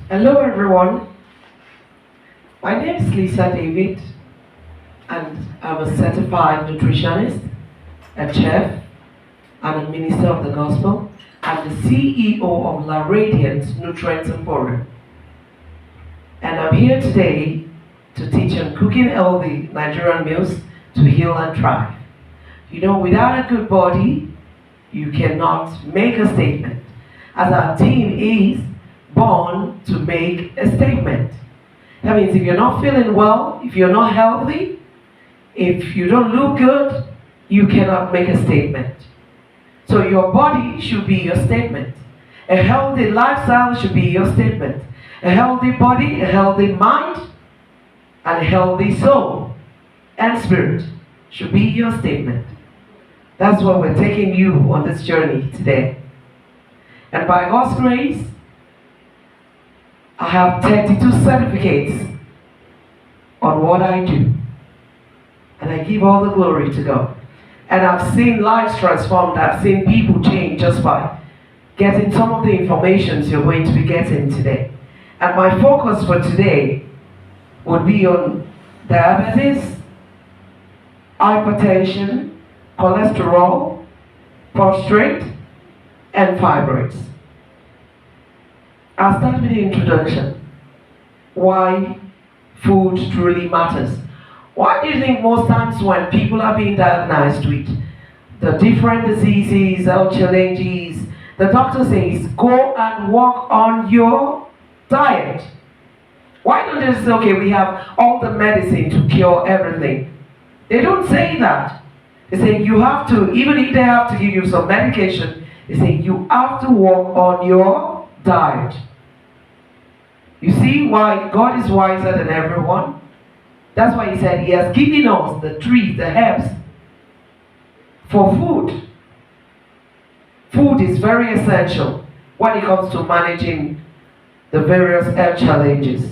Hello everyone, my name is Lisa David and I'm a certified nutritionist, a chef, and a minister of the gospel. I'm the CEO of La Radiant Nutrients Emporium. And I'm here today to teach on cooking healthy Nigerian meals to heal and thrive. You know, without a good body, you cannot make a statement. As our team is born to make a statement. That means if you're not feeling well, if you're not healthy, if you don't look good, you cannot make a statement. So your body should be your statement. A healthy lifestyle should be your statement. A healthy body, a healthy mind, and a healthy soul and spirit should be your statement. That's what we're taking you on this journey today. And by God's grace, I have 32 certificates on what I do. And I give all the glory to God. And I've seen lives transformed. I've seen people change just by getting some of the information you're going to be getting today. And my focus for today would be on diabetes, hypertension, cholesterol, prostate, and fibroids. I'll start with the introduction. Why food truly matters. Why do you think most times when people are being diagnosed with the different diseases, health challenges, the doctor says, go and work on your diet? Why don't they say, okay, we have all the medicine to cure everything? They don't say that. They say you have to, even if they have to give you some medication, they say you have to work on your diet. You see why God is wiser than everyone? That's why he said he has given us the trees, the herbs for food. Food is very essential when it comes to managing the various health challenges.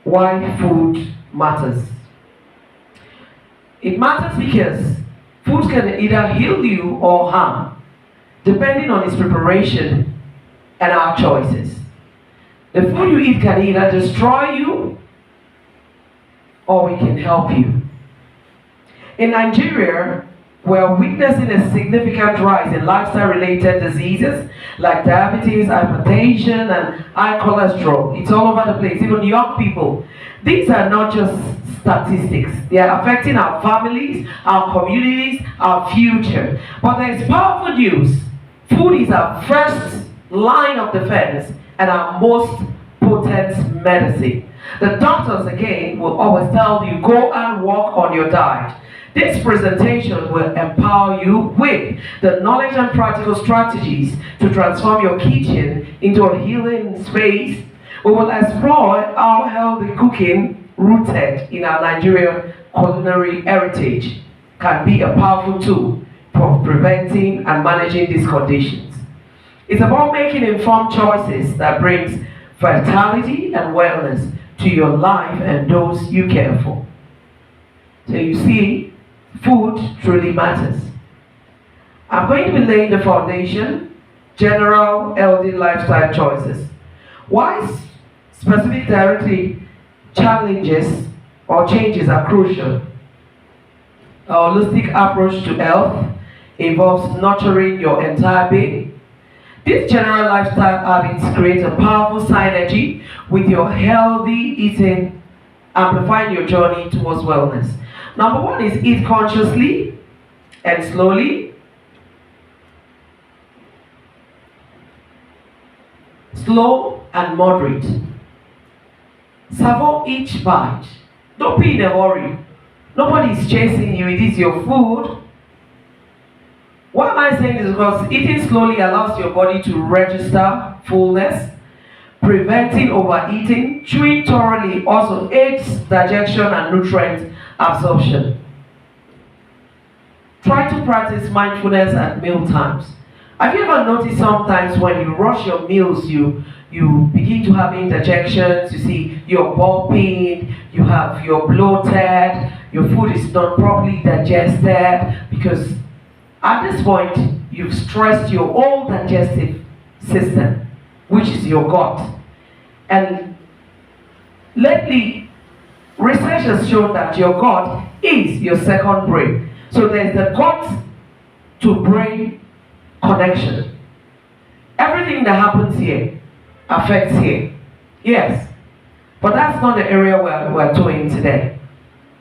Why food matters. It matters because food can either heal you or harm, depending on its preparation and our choices. The food you eat can either destroy you or it can help you. In Nigeria, we're witnessing a significant rise in lifestyle-related diseases like diabetes, hypertension, and high cholesterol. It's all over the place, even young people. These are not just statistics. They are affecting our families, our communities, our future. But there is powerful news. Food is our first line of defense and our most potent medicine. The doctors, again, will always tell you, go and work on your diet. This presentation will empower you with the knowledge and practical strategies to transform your kitchen into a healing space. We will explore how healthy cooking, rooted in our Nigerian culinary heritage, can be a powerful tool for preventing and managing these conditions. It's about making informed choices that brings vitality and wellness to your life and those you care for. So you see, food truly matters. I'm going to be laying the foundation, general healthy lifestyle choices. Why specific dietary challenges or changes are crucial. A holistic approach to health involves nurturing your entire being. These general lifestyle habits create a powerful synergy with your healthy eating, amplifying your journey towards wellness. Number one is eat consciously and slowly. Slow and moderate. Savor each bite. Don't be in a hurry. Nobody is chasing you. It is your food. Why am I saying this? Because eating slowly allows your body to register fullness, preventing overeating. Chewing thoroughly also aids digestion and nutrient absorption. Try to practice mindfulness at meal times. Have you ever noticed sometimes when you rush your meals, you begin to have interjections, you see you're burping, you're bloated, your food is not properly digested, because at this point you've stressed your whole digestive system, which is your gut. And lately, research has shown that your gut is your second brain. So there's the gut to brain connection. Everything that happens here affects here. Yes. But that's not the area we're doing today.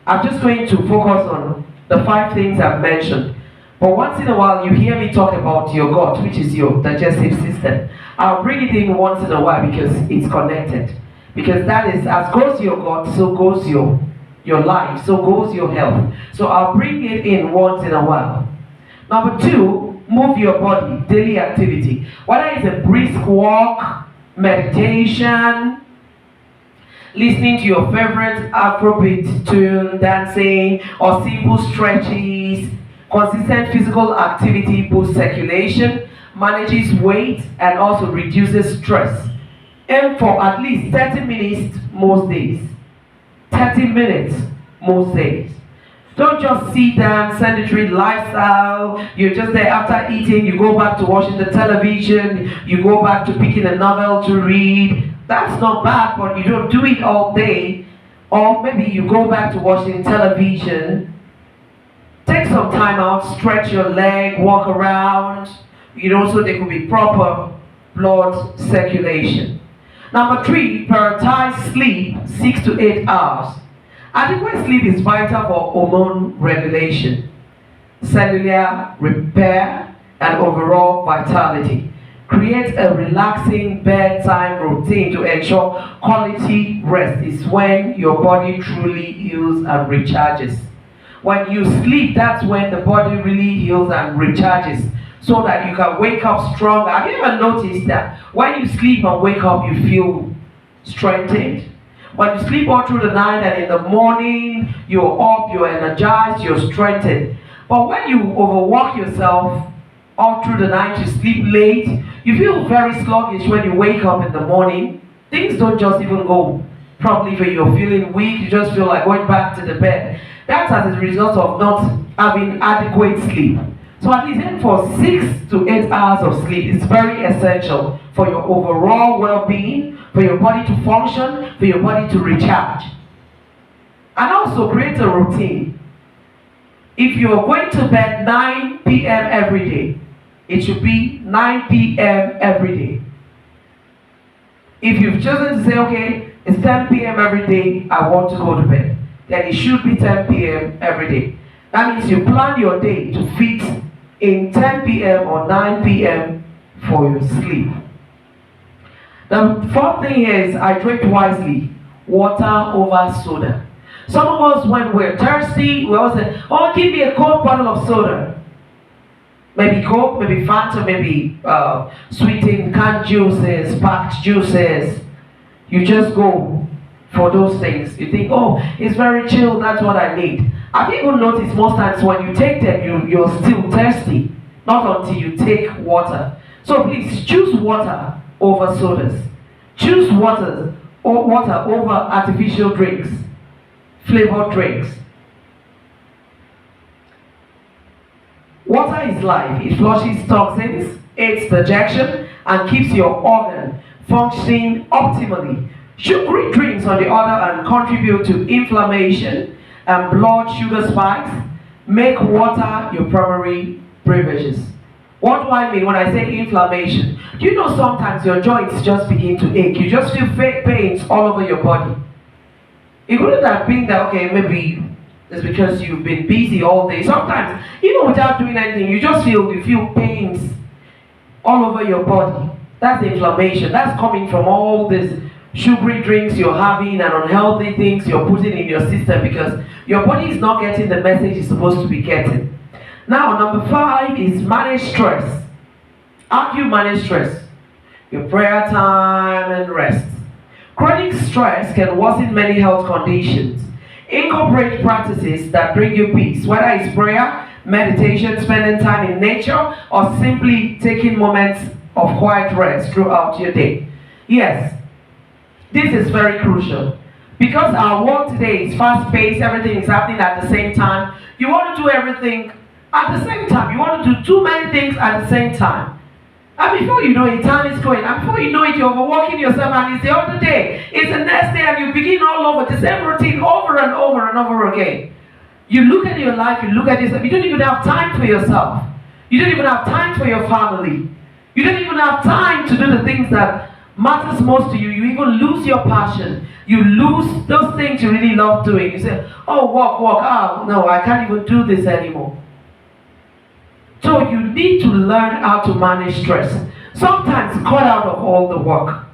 I'm just going to focus on the 5 things I've mentioned. But once in a while, you hear me talk about your gut, which is your digestive system. I'll bring it in once in a while because it's connected. Because that is, as goes your gut, so goes your life, so goes your health. So I'll bring it in once in a while. Number 2, move your body, daily activity. Whether it's a brisk walk, meditation, listening to your favorite Afrobeat tune, dancing, or simple stretches. Consistent physical activity boosts circulation, manages weight, and also reduces stress. Aim for at least 30 minutes most days. 30 minutes most days. Don't just sit down, sedentary lifestyle. You're just there after eating, you go back to watching the television, you go back to picking a novel to read. That's not bad, but you don't do it all day. Or maybe you go back to watching television. Take some time out, stretch your leg, walk around. So there could be proper blood circulation. Number 3, prioritize sleep 6 to 8 hours. Adequate sleep is vital for hormone regulation, cellular repair, and overall vitality. Create a relaxing bedtime routine to ensure quality rest is when your body truly heals and recharges. When you sleep, that's when the body really heals and recharges so that you can wake up stronger. Have you ever noticed that when you sleep and wake up, you feel strengthened? When you sleep all through the night and in the morning, you're up, you're energized, you're strengthened. But when you overwork yourself all through the night, you sleep late, you feel very sluggish when you wake up in the morning. Things don't just even go properly for you. You're feeling weak, you just feel like going back to the bed. That's as a result of not having adequate sleep. So at least aim for 6 to 8 hours of sleep. It's very essential for your overall well-being, for your body to function, for your body to recharge. And also create a routine. If you're going to bed 9 p.m. every day, it should be 9 p.m. every day. If you've chosen to say, okay, it's 10 p.m. every day, I want to go to bed, then it should be 10 p.m. every day. That means you plan your day to fit in 10 p.m. or 9 p.m. for your sleep. The 4th thing is hydrate wisely. Water over soda. Some of us, when we're thirsty, we always say, oh, give me a cold bottle of soda. Maybe Coke, maybe Fanta, maybe sweetened canned juices, packed juices. You just go for those things. You think, oh, it's very chill, that's what I need. Have you even noticed most times when you take them, you're still thirsty? Not until you take water. So please choose water over sodas. Choose water over artificial drinks, flavored drinks. Water is life. It flushes toxins, aids digestion, and keeps your organ functioning optimally. Sugary drinks, on the other hand, contribute to inflammation and blood sugar spikes. Make water your primary beverages. What do I mean when I say inflammation? Do you know sometimes your joints just begin to ache? You just feel fake pains all over your body. It wouldn't have been that, okay, maybe it's because you've been busy all day. Sometimes, even without doing anything, you feel pains all over your body. That's inflammation. That's coming from all these sugary drinks you're having and unhealthy things you're putting in your system because your body is not getting the message it's supposed to be getting. Now, number 5 is manage stress. How do you manage stress? Your prayer time and rest. Chronic stress can worsen many health conditions. Incorporate practices that bring you peace, whether it's prayer, meditation, spending time in nature, or simply taking moments of quiet rest throughout your day. Yes, this is very crucial. Because our world today is fast-paced, everything is happening at the same time. You want to do everything at the same time. You want to do too many things at the same time. And before you know it, time is going. And before you know it, you're overworking yourself and it's the other day, it's the next day, and you begin all over the same routine over and over and over again. You look at your life, you look at yourself, you don't even have time for yourself. You don't even have time for your family. You don't even have time to do the things that matters most to you. You even lose your passion. You lose those things you really love doing. You say, oh, work, oh, no, I can't even do this anymore. So you need to learn how to manage stress. Sometimes cut out of all the work.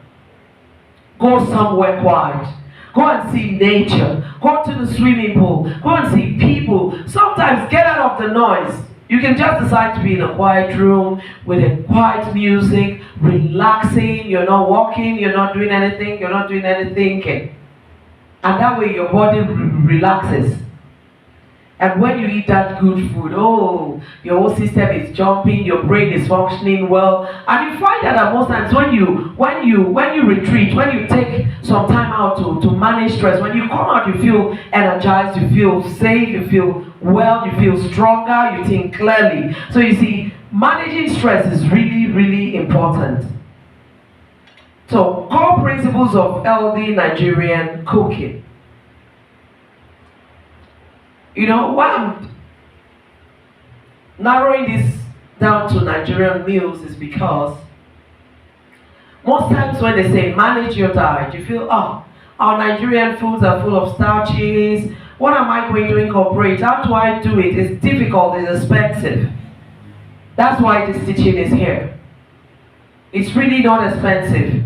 Go somewhere quiet. Go and see nature. Go to the swimming pool. Go and see people. Sometimes get out of the noise. You can just decide to be in a quiet room with a quiet music, relaxing. You're not walking, you're not doing anything, you're not doing any thinking. And that way your body relaxes. And when you eat that good food, oh, your whole system is jumping, your brain is functioning well. And you find that most times when you retreat, when you take some time out to manage stress, when you come out, you feel energized, you feel safe, you feel well, you feel stronger, you think clearly. So you see, managing stress is really, really important. So, core principles of healthy Nigerian cooking. You know, why I'm narrowing this down to Nigerian meals is because most times when they say manage your diet, you feel, oh, our Nigerian foods are full of starches. What am I going to incorporate? How do I do it? It's difficult, it's expensive. That's why this teaching is here. It's really not expensive.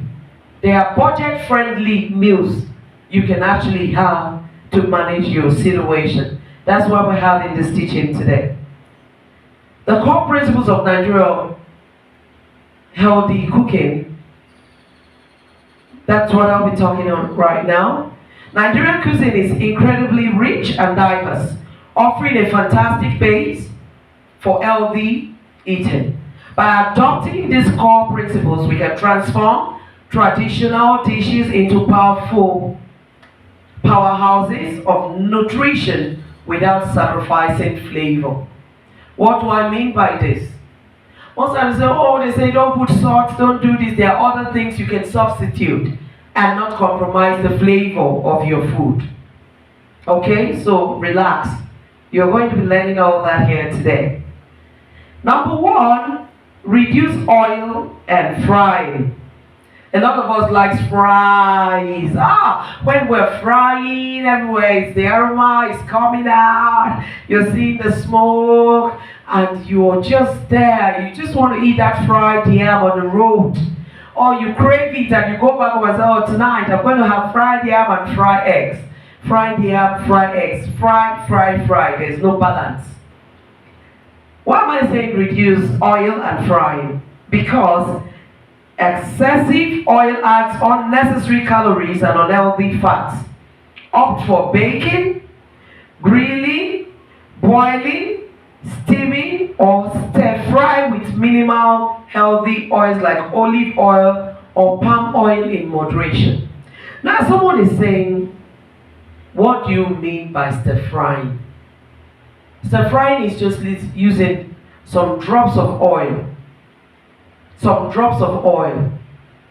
They are budget-friendly meals you can actually have to manage your situation. That's why we're having this teaching today. The core principles of Nigerian healthy cooking, that's what I'll be talking on right now. Nigerian cuisine is incredibly rich and diverse, offering a fantastic base for healthy eating. By adopting these core principles, we can transform traditional dishes into powerful powerhouses of nutrition without sacrificing flavor. What do I mean by this? Most times they say don't put salt, don't do this. There are other things you can substitute and not compromise the flavor of your food. Okay, so relax. You're going to be learning all that here today. Number one, reduce oil and frying. A lot of us likes fries. When we're frying, everywhere the aroma is coming out. You're seeing the smoke, and you're just there. You just want to eat that fried yam on the road, or you crave it and you go back and say, "Oh, tonight I'm going to have fried yam and fried eggs." Fried yam, fried eggs, fried. There's no balance. Why am I saying reduce oil and frying? Because excessive oil adds unnecessary calories and unhealthy fats. Opt for baking, grilling, boiling, steaming, or stir fry with minimal healthy oils like olive oil or palm oil in moderation. Now someone is saying, what do you mean by stir frying? Stir frying is just using some drops of oil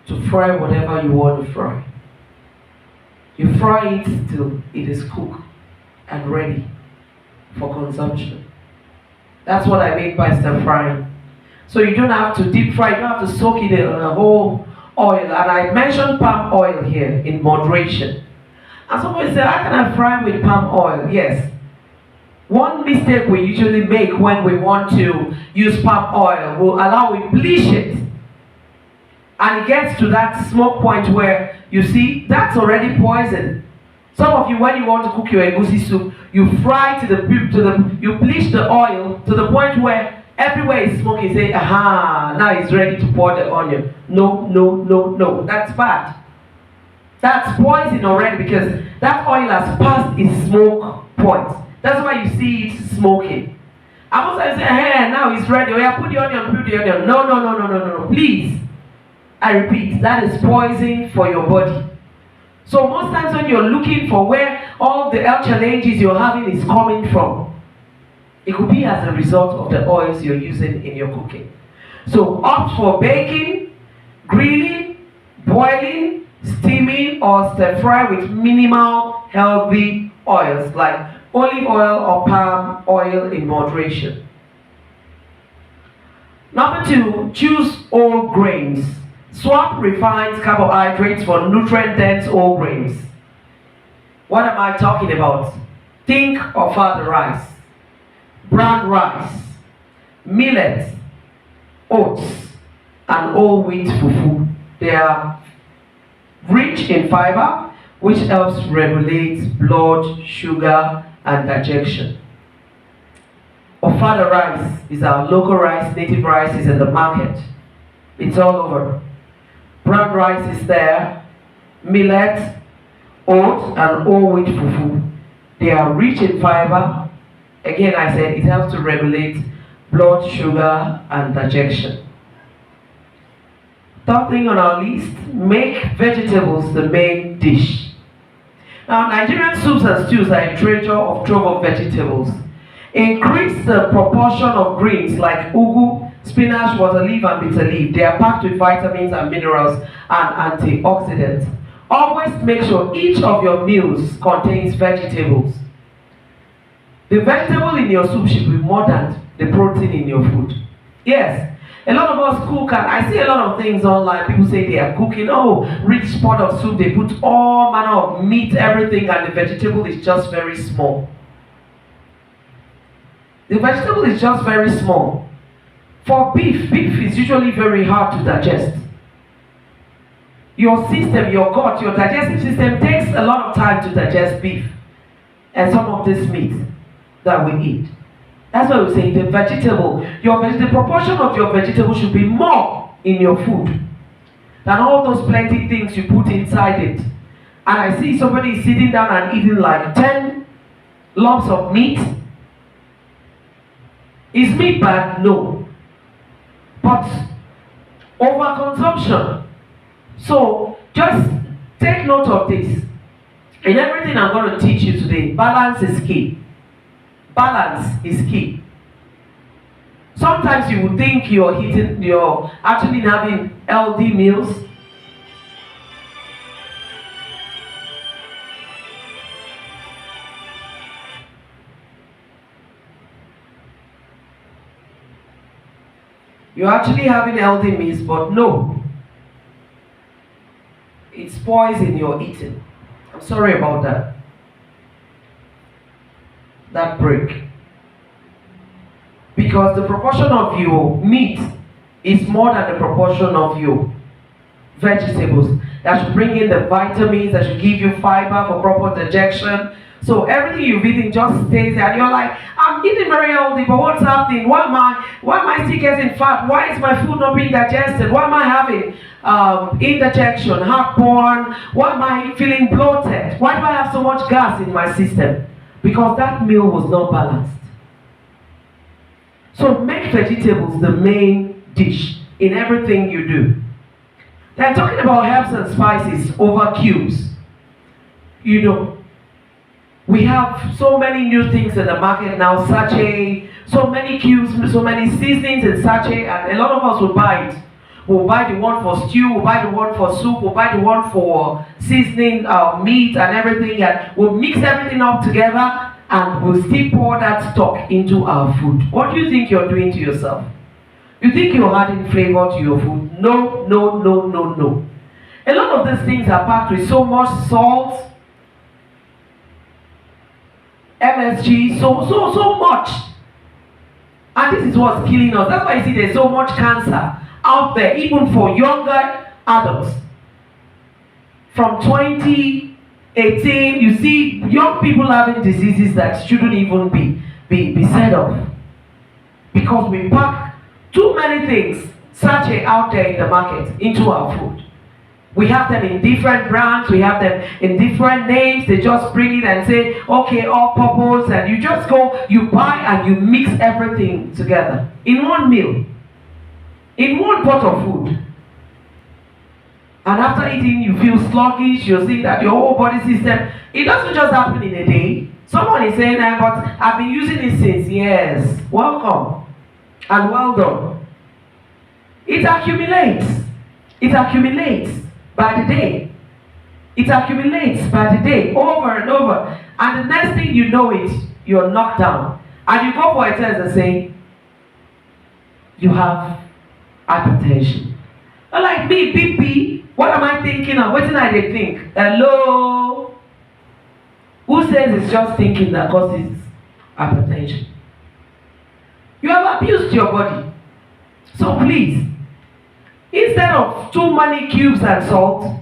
to fry whatever you want to fry. You fry it till it is cooked and ready for consumption. That's what I mean by stir frying. So you don't have to deep fry, you don't have to soak it in a whole oil. And I mentioned palm oil here in moderation. And somebody say, how can I fry with palm oil? Yes. One mistake we usually make when we want to use palm oil will allow we bleach it. And it gets to that smoke point where you see that's already poison. Some of you, when you want to cook your egusi soup, you fry you bleach the oil to the point where everywhere is smoky. You say, aha, now it's ready to pour the onion. No, that's bad. That's poison already because that oil has passed its smoke point. That's why you see it smoking. I was say, hey, now it's ready. Oh yeah, put the onion. No, please. I repeat, that is poison for your body. So most times when you're looking for where all the health challenges you're having is coming from, it could be as a result of the oils you're using in your cooking. So opt for baking, grilling, boiling, steaming, or stir fry with minimal healthy oils like olive oil or palm oil in moderation. Number 2, choose whole grains. Swap refined carbohydrates for nutrient-dense whole grains. What am I talking about? Think of the rice, brown rice, millet, oats, and whole wheat fufu. They are rich in fiber, which helps regulate blood sugar and digestion. Ofada rice is our local rice, native rice is in the market. It's all over. Brown rice is there, millet, oats, and whole wheat fufu. They are rich in fiber. Again, I said it helps to regulate blood sugar and digestion. Third thing on our list, make vegetables the main dish. Now, Nigerian soups and stews are a treasure of trove of vegetables. Increase the proportion of greens like ugu, spinach, water leaf, and bitter leaf. They are packed with vitamins and minerals and antioxidants. Always make sure each of your meals contains vegetables. The vegetable in your soup should be more than the protein in your food. Yes. A lot of us cook, and I see a lot of things online. People say they are cooking, rich pot of soup, they put all manner of meat, everything, and the vegetable is just very small. The vegetable is just very small. For beef is usually very hard to digest. Your system, your gut, your digestive system takes a lot of time to digest beef and some of this meat that we eat. That's why we say the proportion of your vegetable should be more in your food than all those plenty things you put inside it. And I see somebody sitting down and eating like 10 lumps of meat. Is meat bad? No. But overconsumption. So just take note of this. In everything I'm going to teach you today, balance is key. Balance is key. Sometimes you would think you're actually having healthy meals. You're actually having healthy meals, but no. It spoils in your eating. I'm sorry about that. That break. Because the proportion of your meat is more than the proportion of your vegetables. That should bring in the vitamins, that should give you fiber for proper digestion. So everything you're eating just stays there, and you're like, I'm eating very healthy, but what's happening? Why am I still getting fat? Why is my food not being digested? Why am I having indigestion, heartburn? Why am I feeling bloated? Why do I have so much gas in my system? Because that meal was not balanced. So make vegetables the main dish in everything you do. Then talking about herbs and spices over cubes. We have so many new things in the market now, sachet, so many cubes, so many seasonings in sachet, and a lot of us will buy it. We'll buy the one for stew, we'll buy the one for soup, we'll buy the one for seasoning meat and everything, and we'll mix everything up together, and we'll still pour that stock into our food. What do you think you're doing to yourself? You think you're adding flavor to your food? No, no, no, no, no. A lot of these things are packed with so much salt, MSG, so much. And this is what's killing us. That's why you see there's so much cancer out there, even for younger adults. From 2018, you see young people having diseases that shouldn't even be said of. Because we pack too many things, sachet out there in the market, into our food. We have them in different brands, we have them in different names. They just bring it and say, okay, all purpose, and you just go, you buy and you mix everything together in one meal, in one pot of food. And after eating, you feel sluggish, you see that your whole body system, it doesn't just happen in a day. Someone is saying, but I've been using it since years. Welcome and well done. It accumulates. It accumulates. by the day. It accumulates by the day, over and over. And the next thing you know it, you're knocked down. And you go for a test and say, you have hypertension. Not like me, BP, what am I thinking of? What did I think? Hello? Who says it's just thinking that causes hypertension? You have abused your body. So please, instead of too many cubes and salt,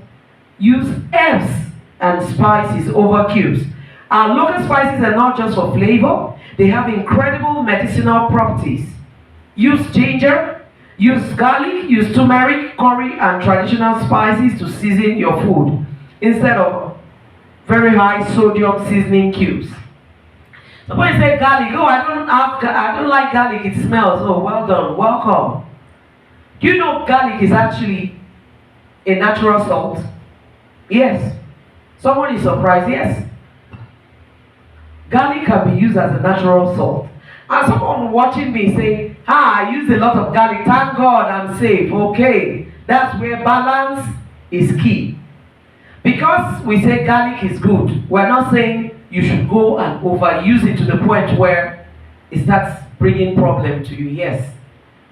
use herbs and spices over cubes. Our local spices are not just for flavor, they have incredible medicinal properties. Use ginger, use garlic, use turmeric, curry, and traditional spices to season your food instead of very high sodium seasoning cubes. Somebody say garlic, oh, I don't like garlic, it smells. Oh, well done, welcome. Do you know garlic is actually a natural salt? Yes. Someone is surprised, yes. Garlic can be used as a natural salt. And someone watching me say, I use a lot of garlic, thank God I'm safe. Okay, that's where balance is key. Because we say garlic is good, we're not saying you should go and overuse it to the point where it starts bringing problem to you. Yes,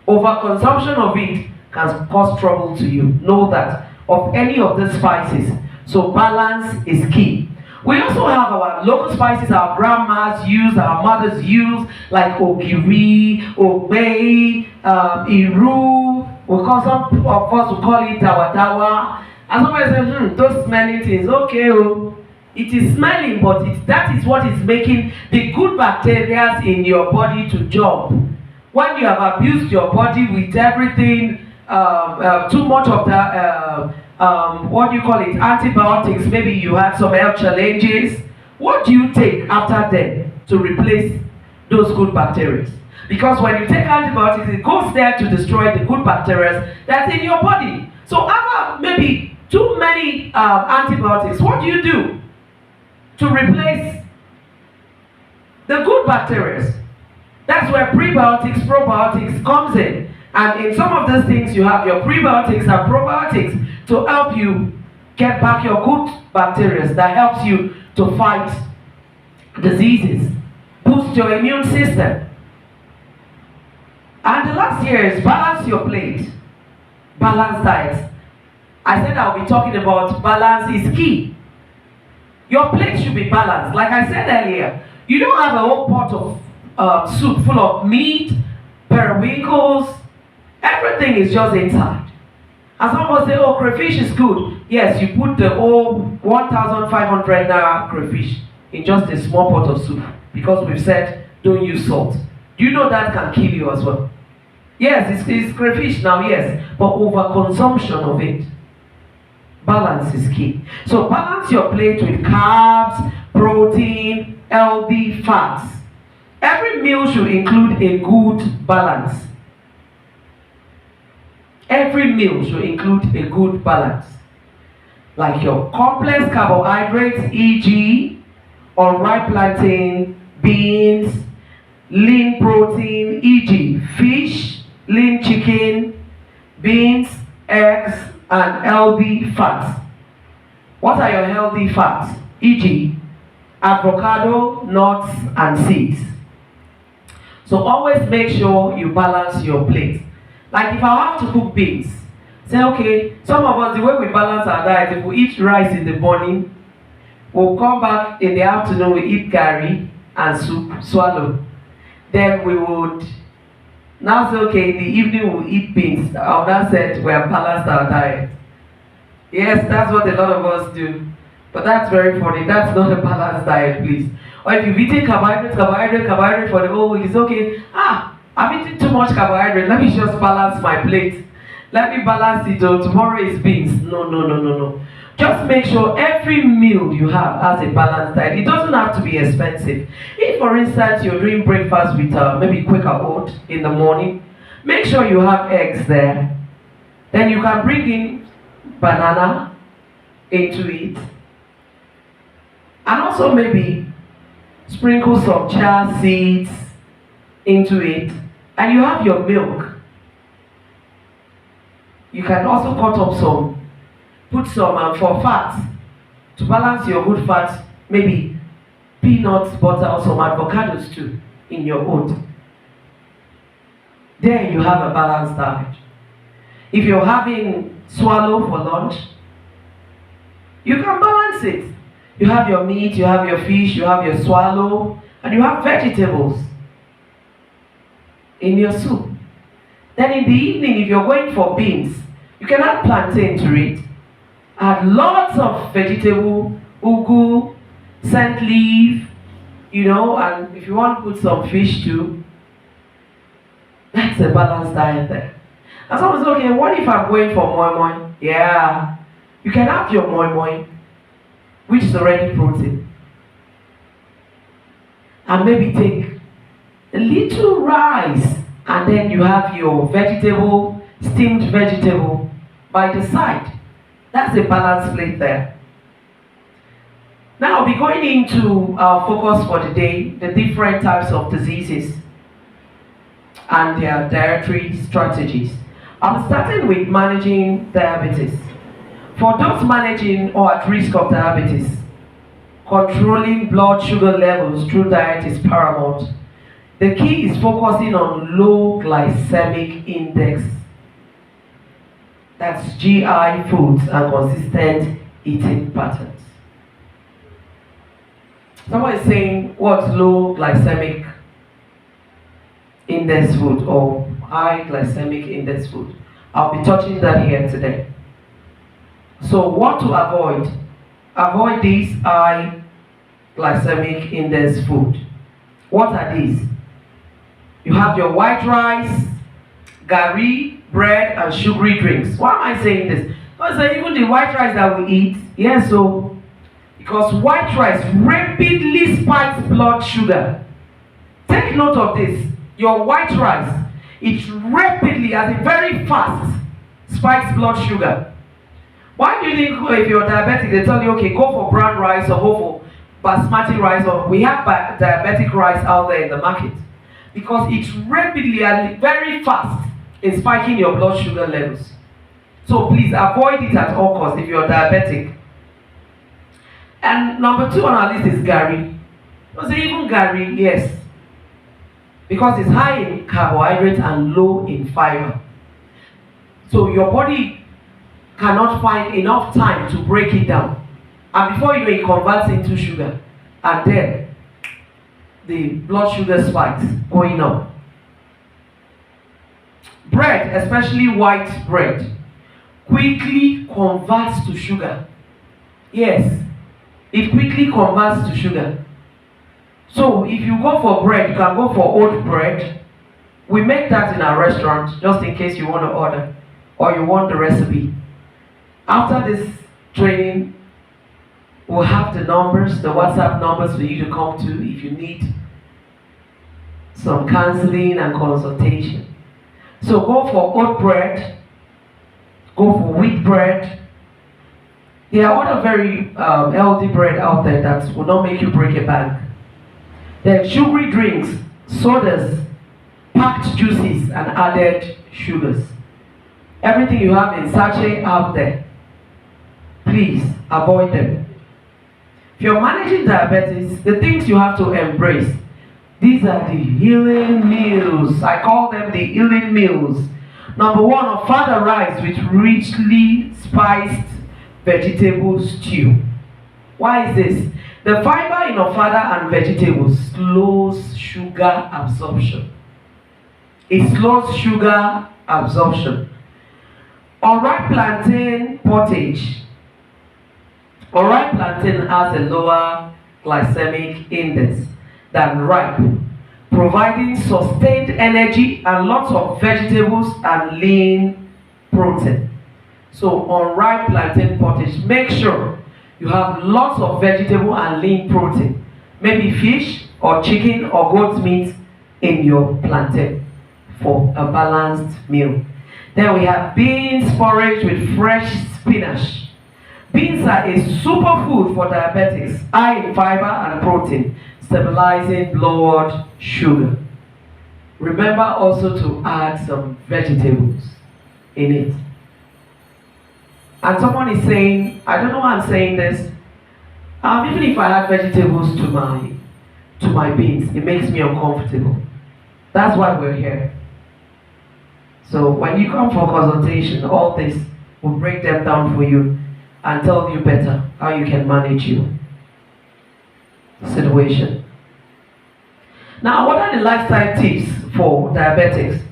overconsumption of it can cause trouble to you. Know that of any of the spices. So balance is key. We also have our local spices our grandmas use, our mothers use, like ogiri, ogbe, iru. Some of us will call it dawa. And somebody says, those smelling things, okay, oh. It is smelling, but that is what is making the good bacteria in your body to jump. When you have abused your body with everything, too much of the, what do you call it, antibiotics, maybe you had some health challenges, what do you take after them to replace those good bacteria? Because when you take antibiotics, it goes there to destroy the good bacteria that's in your body. So after maybe too many antibiotics, what do you do to replace the good bacteria? That's where prebiotics, probiotics comes in. And in some of those things, you have your prebiotics and probiotics to help you get back your good bacteria that helps you to fight diseases, boost your immune system. And the last year is balance your plate, balanced diet. I said I'll be talking about balance is key. Your plate should be balanced. Like I said earlier, you don't have a whole pot of soup full of meat, periwinkles, everything is just inside. And some of us say, oh, crayfish is good. Yes, you put the whole 1,500 naira crayfish in just a small pot of soup because we've said don't use salt. Do you know that can kill you as well? Yes, it's crayfish now, yes, but overconsumption of it. Balance is key. So balance your plate with carbs, protein, healthy fats. Every meal should include a good balance. Every meal should include a good balance. Like your complex carbohydrates, e.g., unripe plantain, beans, lean protein, e.g., fish, lean chicken, beans, eggs, and healthy fats. What are your healthy fats? E.g., avocado, nuts, and seeds. So always make sure you balance your plate. Like if I have to cook beans, say okay, some of us, the way we balance our diet, if we eat rice in the morning, we'll come back in the afternoon, we eat curry and soup, swallow. Then we would now say, okay, in the evening we'll eat beans. On that said, we have balanced our diet. Yes, that's what a lot of us do. But that's very funny. That's not a balanced diet, please. Or if you've eaten carbohydrate for the whole week, it's okay. I'm eating too much carbohydrate. Let me just balance my plate. Let me balance it. Tomorrow is beans. No. Just make sure every meal you have has a balanced diet. It doesn't have to be expensive. If, for instance, you're doing breakfast with maybe Quaker oat in the morning, make sure you have eggs there. Then you can bring in banana into it. And also maybe sprinkle some chia seeds into it. And you have your milk. You can also cut up some put some for fats, to balance your good fats, maybe peanuts, butter, or some avocados too in your oat. There you have a balanced diet. If you're having swallow for lunch, you can balance it. You have your meat, you have your fish, you have your swallow, and you have vegetables in your soup. Then in the evening, if you're going for beans, you can add plantain to it. Add lots of vegetable, ugu, scent leaf, and if you want to put some fish too, that's a balanced diet there. And someone says, okay, what if I'm going for moi moi? Yeah, you can have your moi moi, which is already protein, and maybe take a little rice, and then you have your vegetable, steamed vegetable by the side. That's a balanced plate there. Now I'll be going into our focus for the day, the different types of diseases and their dietary strategies. I'm starting with managing diabetes. For those managing or at risk of diabetes, controlling blood sugar levels through diet is paramount. The key is focusing on low glycemic index. That's GI foods and consistent eating patterns. Someone is saying, what's low glycemic index food or high glycemic index food? I'll be touching that here today. So what to avoid? Avoid these high glycemic index food. What are these? You have your white rice, gari, bread, and sugary drinks. Why am I saying this? Because even the white rice that we eat, yes, so because white rice rapidly spikes blood sugar. Take note of this. Your white rice, it rapidly, as in very fast, spikes blood sugar. Why do you think if you're diabetic, they tell you, okay, go for brown rice or go for basmati rice, or we have diabetic rice out there in the market? Because it's rapidly and very fast in spiking your blood sugar levels. So please avoid it at all costs if you're diabetic. And number 2 on our list is gari. So even gari, yes, because it's high in carbohydrate and low in fiber. So your body cannot find enough time to break it down. And before you know, it converts into sugar. And then the blood sugar spikes going up. Bread, especially white bread, quickly converts to sugar. Yes, it quickly converts to sugar. So if you go for bread, you can go for oat bread. We make that in our restaurant, just in case you want to order or you want the recipe. After this training, we'll have the numbers, the WhatsApp numbers for you to come to if you need some counseling and consultation. So go for oat bread, go for wheat bread. There are other very healthy bread out there that will not make you break a bank. There are sugary drinks, sodas, packed juices, and added sugars. Everything you have in sachet out there, please avoid them. If you're managing diabetes, the things you have to embrace, these are the healing meals. I call them the healing meals. Number 1, a fada rice with richly spiced vegetable stew. Why is this? The fiber in ofada and vegetables slows sugar absorption. It slows sugar absorption. Unripe plantain pottage. Unripe plantain has a lower glycemic index than ripe, providing sustained energy and lots of vegetables and lean protein. So unripe plantain pottage, make sure you have lots of vegetable and lean protein, maybe fish or chicken or goat meat in your plantain for a balanced meal. Then we have beans porridge with fresh spinach. Beans are a superfood for diabetics, high in fiber and protein, stabilizing blood sugar. Remember also to add some vegetables in it. And someone is saying, I don't know why I'm saying this. Even if I add vegetables to my beans, it makes me uncomfortable. That's why we're here. So when you come for consultation, all this will break them down for you and tell you better how you can manage your situation. Now, what are the lifestyle tips for diabetics?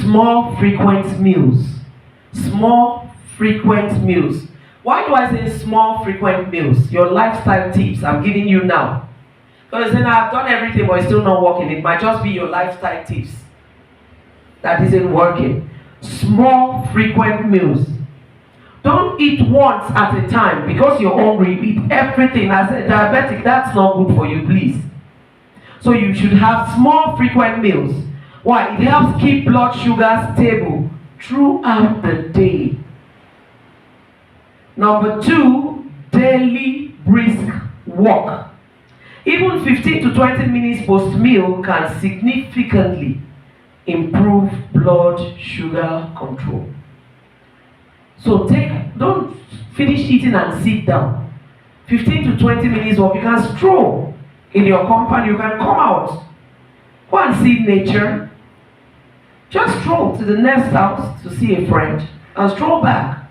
Small, frequent meals. Small, frequent meals. Why do I say small, frequent meals? Your lifestyle tips I'm giving you now. Because then I've done everything but it's still not working. It might just be your lifestyle tips that isn't working. Small, frequent meals. Don't eat once at a time because you're hungry. Eat everything. As a diabetic, that's not good for you, please. So you should have small, frequent meals. Why? It helps keep blood sugar stable throughout the day. Number 2, daily brisk walk. Even 15 to 20 minutes post-meal can significantly improve blood sugar control. So don't finish eating and sit down. 15 to 20 minutes walk. You can stroll in your compound. You can come out. Go and see nature. Just stroll to the next house to see a friend and stroll back.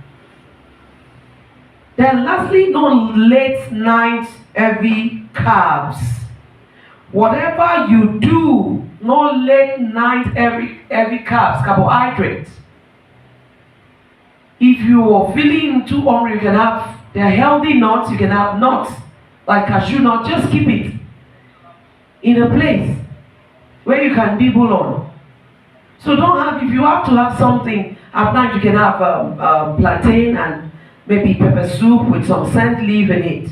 Then lastly, no late night heavy carbs. Whatever you do, no late night heavy carbs, carbohydrates. If you are feeling too hungry, you can have, they're healthy nuts, you can have nuts, like cashew nuts, just keep it in a place where you can nibble on. So don't have, if you have to have something, at night you can have plantain and maybe pepper soup with some scent leaf in it.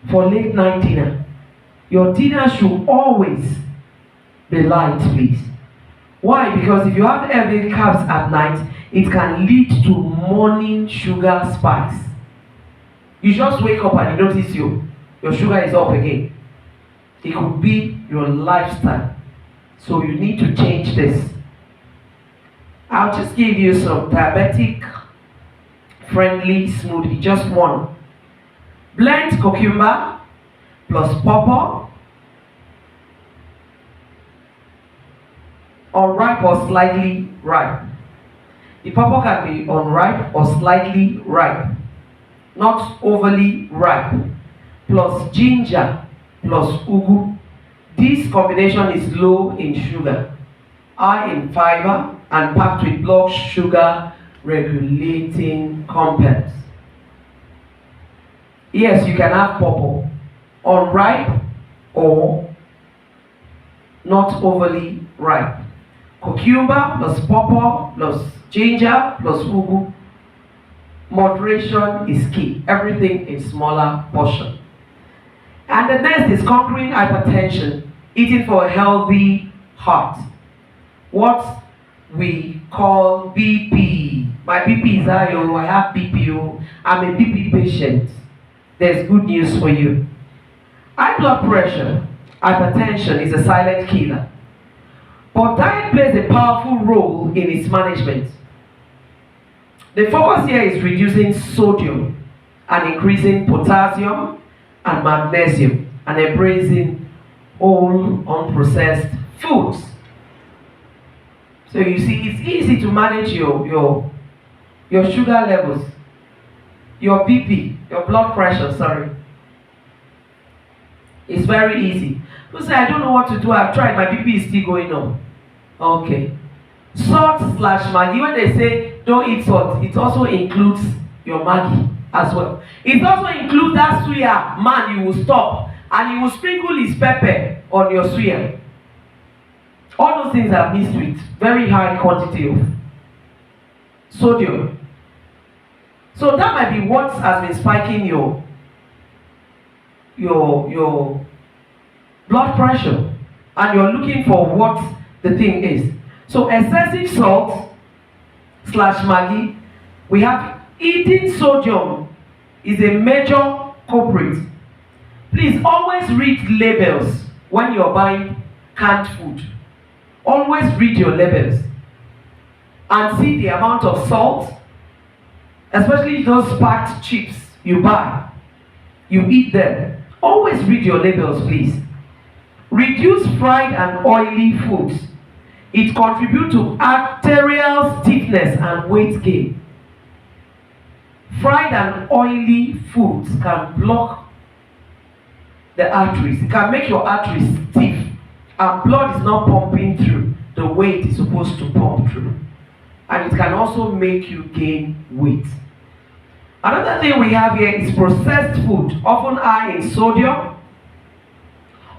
For late night dinner. Your dinner should always be light, please. Why? Because if you have heavy carbs at night, it can lead to morning sugar spikes. You just wake up and you notice your sugar is up again. It could be your lifestyle. So you need to change this. I'll just give you some diabetic friendly smoothie, just one. Blend cucumber plus pawpaw, unripe or slightly ripe. The pawpaw can be unripe or slightly ripe, not overly ripe. Plus ginger plus ugu. This combination is low in sugar, high in fiber, and packed with blood sugar regulating compounds. Yes, you can have pawpaw, unripe or not overly ripe. Cucumber plus pawpaw plus ginger plus ugu. Moderation is key. Everything in smaller portion. And the next is conquering hypertension, eating for a healthy heart. What we call BP. My BP is high, I have BP, I'm a BP patient. There's good news for you. High blood pressure, hypertension is a silent killer. But diet plays a powerful role in its management. The focus here is reducing sodium and increasing potassium and magnesium and embracing all unprocessed foods. So you see, it's easy to manage your sugar levels, your BP, your blood pressure, sorry. It's very easy. People say, I don't know what to do, I've tried, my BP is still going on. Okay. Salt / Maggi, when they say don't eat salt, it also includes your Maggi as well. It also includes that suya man you will stop and he will sprinkle his pepper on your suya. All those things are mixed with very high quantity of sodium. So that might be what has been spiking your blood pressure, and you're looking for what the thing is. So excessive salt / Maggi, we have eating sodium is a major culprit. Please always read labels when you're buying canned food. Always read your labels and see the amount of salt especially those packed chips you buy. You eat them. Always read your labels, please. Reduce fried and oily foods. It contributes to arterial stiffness and weight gain. Fried and oily foods can block the arteries. It can make your arteries stiff, and blood is not pumping through the way it is supposed to pump through. And it can also make you gain weight. Another thing we have here is processed food, often high in sodium,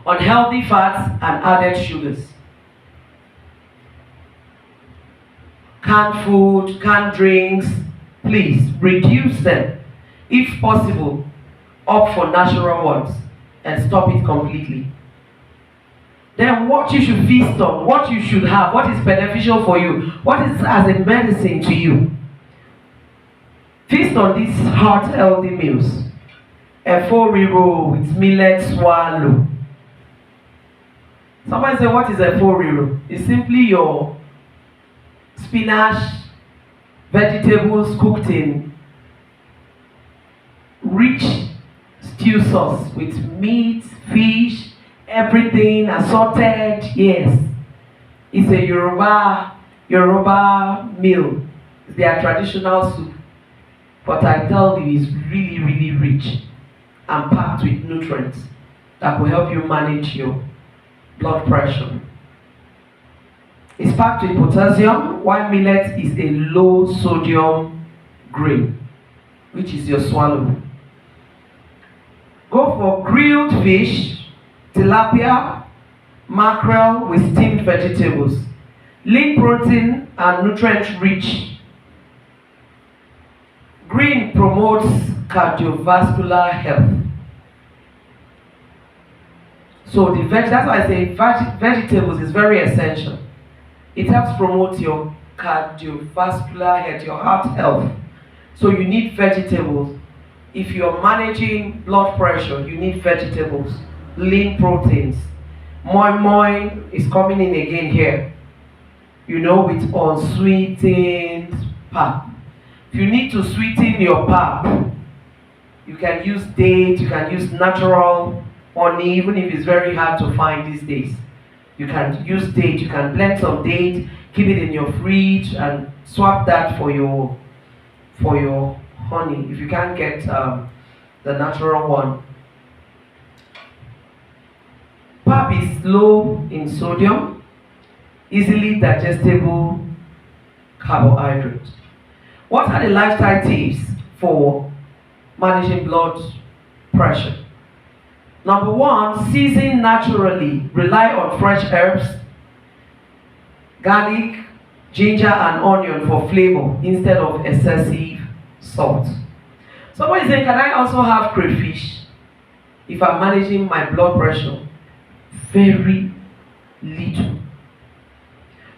unhealthy fats, and added sugars. Canned food, canned drinks, please reduce them. If possible, opt for natural ones and stop it completely. Then what you should feast on, what you should have, what is beneficial for you, what is as a medicine to you. Feast on these heart healthy meals. Efo riro with millet swallow. Somebody say, what is efo riro? It's simply your spinach, vegetables cooked in rich stew sauce with meat, fish, everything assorted. Yes, it's a Yoruba meal. It's their traditional soup, but I tell you, it's really, really rich and packed with nutrients that will help you manage your blood pressure. It's packed with potassium, while millet is a low sodium grain, which is your swallow. Go for grilled fish, tilapia, mackerel with steamed vegetables. Lean protein and nutrient rich. Green promotes cardiovascular health. So that's why I say vegetables is very essential. It helps promote your cardiovascular health, your heart health. So you need vegetables. If you're managing blood pressure, you need vegetables, lean proteins. Moi moi is coming in again here. You know, with unsweetened pap. If you need to sweeten your pap, you can use date, you can use natural honey, even if it's very hard to find these days. You can use date, you can blend some date, keep it in your fridge and swap that for your honey if you can't get the natural one. Pap is low in sodium, easily digestible carbohydrate. What are the lifestyle tips for managing blood pressure? Number one, season naturally. Rely on fresh herbs, garlic, ginger, and onion for flavor instead of excessive salt. Somebody saying, can I also have crayfish if I'm managing my blood pressure? Very little.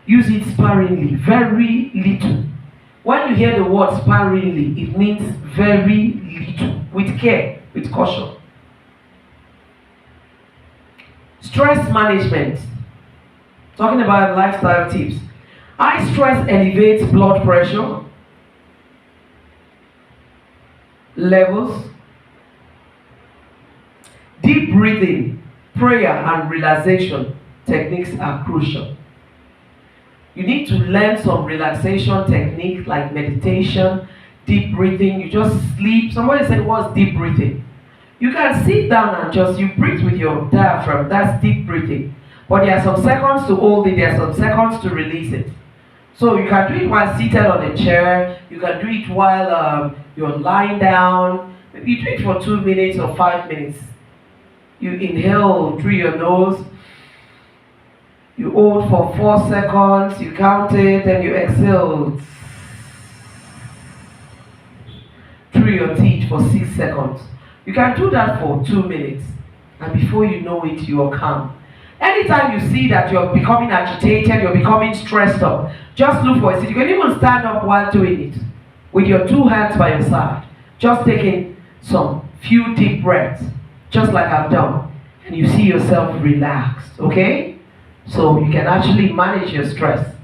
Use it sparingly, very little. When you hear the word sparingly, it means very little, with care, with caution. Stress management. Talking about lifestyle tips. High stress elevates blood pressure levels. Deep breathing, prayer, and relaxation techniques are crucial. You need to learn some relaxation techniques like meditation, deep breathing. You just sleep. Somebody said, what's deep breathing? You can sit down and you breathe with your diaphragm. That's deep breathing. But there are some seconds to hold it, there are some seconds to release it. So you can do it while seated on a chair. You can do it while you're lying down. Maybe you do it for 2 minutes or 5 minutes. You inhale through your nose. You hold for 4 seconds. You count it, then you exhale through your teeth for 6 seconds. You can do that for 2 minutes. And before you know it, you are calm. Anytime you see that you're becoming agitated, you're becoming stressed up, just look for a seat. You can even stand up while doing it with your 2 hands by your side. Just taking some few deep breaths, just like I've done. And you see yourself relaxed, okay? So you can actually manage your stress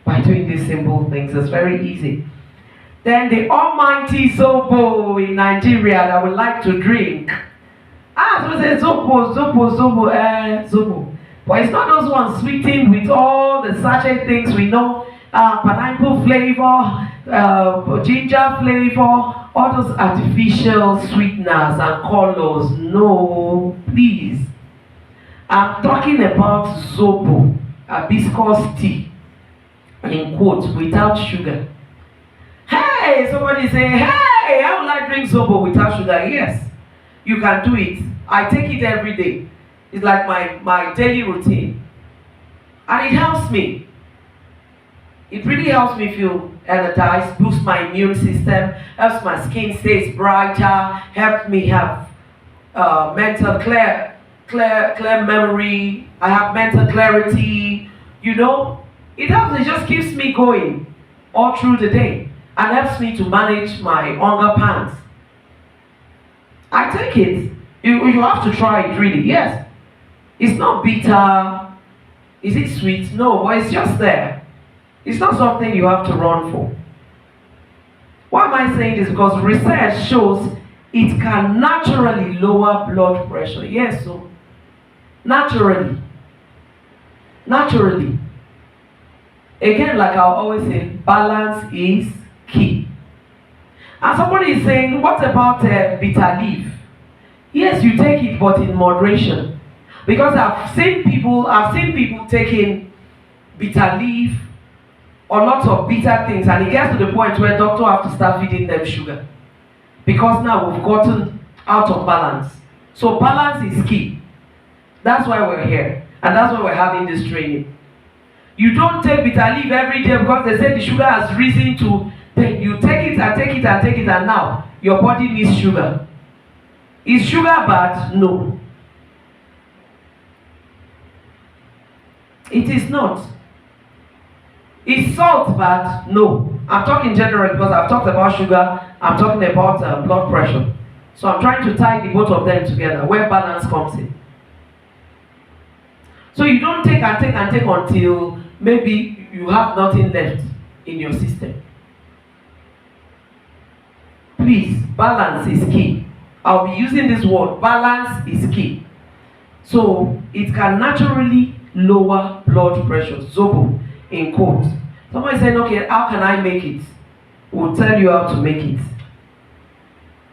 by doing these simple things. It's very easy. Then the almighty Zobo in Nigeria that we like to drink. So we say Zobo. But it's not those ones sweetened with all the sachet things we know, pineapple flavor, ginger flavor, all those artificial sweeteners and colors. No, please. I'm talking about Zobo, hibiscus tea, in quotes, without sugar. Hey, somebody say, hey, I would like to drink Zobo without sugar. Yes, you can do it. I take it every day. It's like my daily routine. And it helps me. It really helps me feel energized, boosts my immune system, helps my skin stays brighter, helps me have mental clear memory. I have mental clarity. You know, it helps. It just keeps me going all through the day and helps me to manage my hunger pangs. I take it. You have to try it really. Yes. It's not bitter. Is it sweet? No, but it's just there. It's not something you have to run for. Why am I saying this? Because research shows it can naturally lower blood pressure. Yes, so naturally. Naturally. Again, like I always say, balance is key. And somebody is saying, what about bitter leaf? Yes, you take it, but in moderation. Because I've seen people taking bitter leaf or lots of bitter things, and it gets to the point where doctor have to start feeding them sugar. Because now we've gotten out of balance. So balance is key. That's why we're here. And that's why we're having this training. You don't take bitter leaf every day because they say the sugar has risen to, you take it and take it and take it, and now your body needs sugar. Is sugar bad? No. It is not. Is salt bad? No. I'm talking generally because I've talked about sugar, I'm talking about blood pressure. So I'm trying to tie the both of them together where balance comes in. So you don't take and take and take until maybe you have nothing left in your system. Please, balance is key. I'll be using this word, balance is key. So it can naturally lower blood pressure. Zobo, in quotes. Somebody said, okay, how can I make it? We'll tell you how to make it.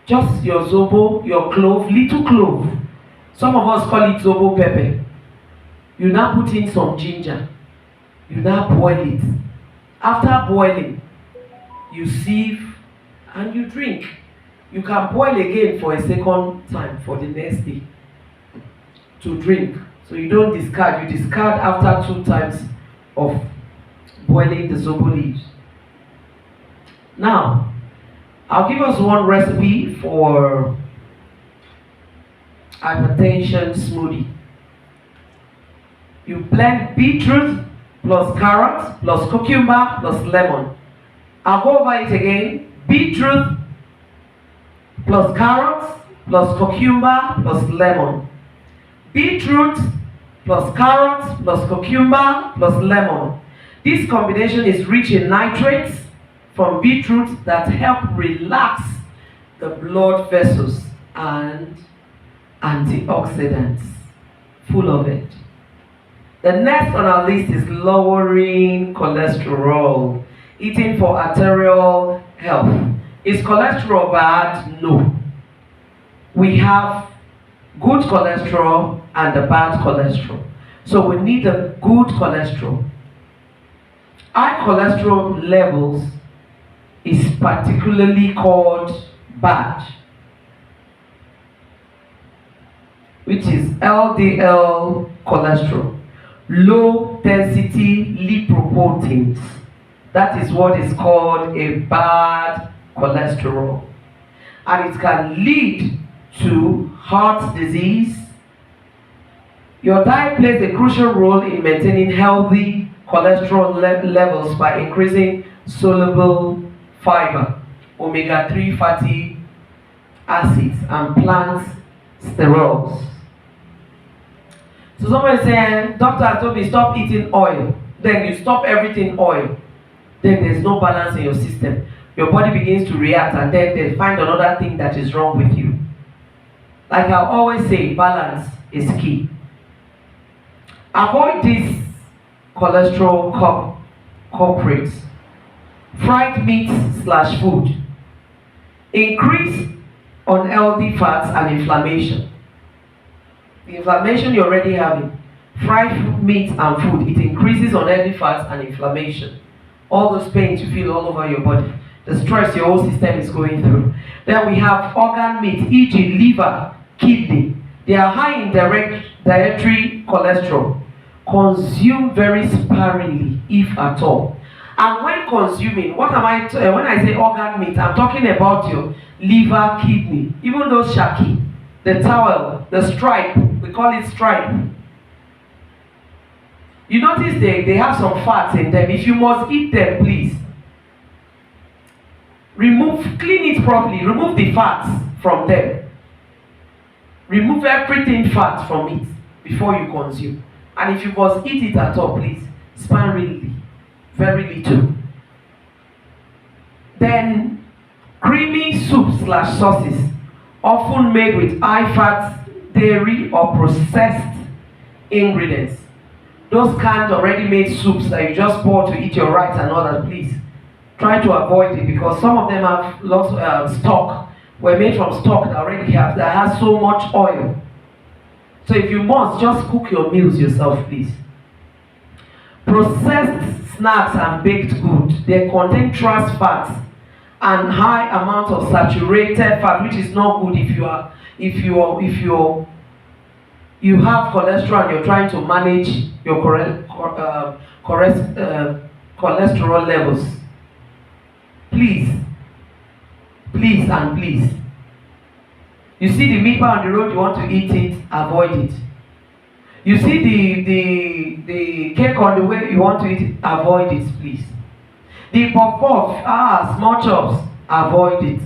Just your Zobo, your clove, little clove. Some of us call it Zobo pepper. You now put in some ginger. You now boil it. After boiling, you sieve and you drink. You can boil again for a second time for the next day to drink. So you don't discard. You discard after 2 times of boiling the Zobo leaves. Now, I'll give us one recipe for hypertension smoothie. You blend beetroot plus carrot plus cucumber plus lemon. I'll go over it again. Beetroot plus carrots plus cucumber plus lemon. Beetroot plus carrots plus cucumber plus lemon. This combination is rich in nitrates from beetroot that help relax the blood vessels and antioxidants. Full of it. The next on our list is lowering cholesterol. Eating for arterial health. Is cholesterol bad? No. We have good cholesterol and the bad cholesterol. So we need a good cholesterol. High cholesterol levels is particularly called bad, which is LDL cholesterol, low density lipoproteins. That is what is called a bad cholesterol. And it can lead to heart disease. Your diet plays a crucial role in maintaining healthy cholesterol levels by increasing soluble fiber, omega-3 fatty acids, and plant sterols. So somebody saying, doctor told me stop eating oil. Then you stop everything oil. Then there's no balance in your system. your body begins to react, and then they find another thing that is wrong with you. Like I always say, balance is key. Avoid these cholesterol culprits. Fried meats/food. Increase unhealthy fats and inflammation. The inflammation you're already having. Fried meat and food, it increases unhealthy fats and inflammation. All those pains you feel all over your body. The stress your whole system is going through. Then we have organ meat, e.g. liver, kidney. They are high in dietary cholesterol. Consume very sparingly, if at all. And when consuming, what am I, when I say organ meat, I'm talking about your liver, kidney, even those shaki, the towel, the stripe, we call it stripe. You notice they have some fats in them. If you must eat them, please. Clean it properly, remove the fats from them. Remove everything fat from it before you consume. And if you must eat it at all, please, sparingly, very little. Then, creamy soup/sauces, often made with high fat, dairy, or processed ingredients. Those canned already made soups that you just pour to eat your rice and all that, please try to avoid it, because some of them have lots of stock, were made from stock that has so much oil. So if you must, just cook your meals yourself, please. Processed snacks and baked goods, they contain trans fats and high amount of saturated fat, which is not good if you have cholesterol and you're trying to manage your cholesterol levels. Please. You see the meat pie on the road, you want to eat it, avoid it. You see the cake on the way, you want to eat it, avoid it, please. The puff, small chops, avoid it.